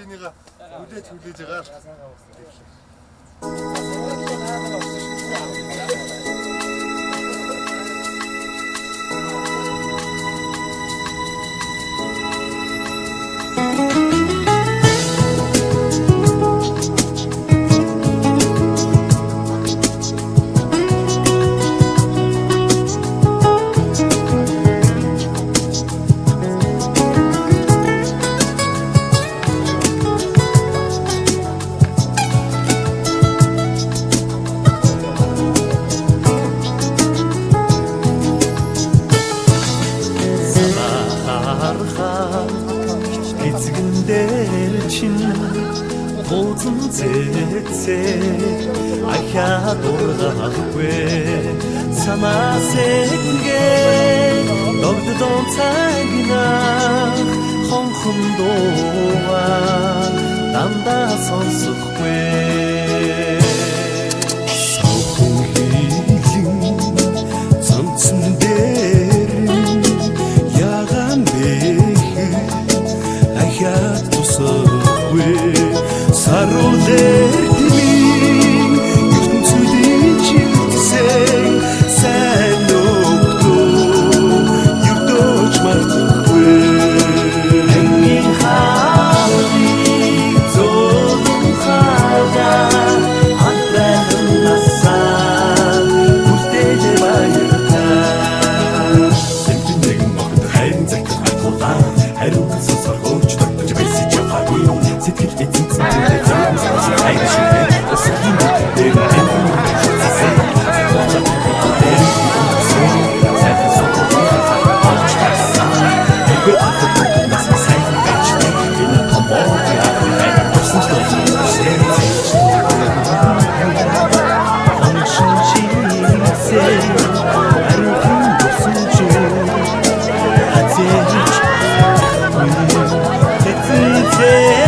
энийгээ үлээж хүлээж байгаа. Озон зэцээ ахаа дургахгүй санаа сэтгээ догдон цагна хонхон дууа дандаа сонсохгүй савхан хийлин цамцэн дээр ягаан бэ ахаа тусахгүй Sarolemi Yüktüm tüyde çirtsen Sen yoktu Yurtta uçmaktık ve Engin hali Zorun halda Adlarım nasıl Muhtece bayırda Sevdiğin vakit her zekir aykolda Her ülkesi sarhoş Dörtücü besi çapayı Setkil etin Yeah.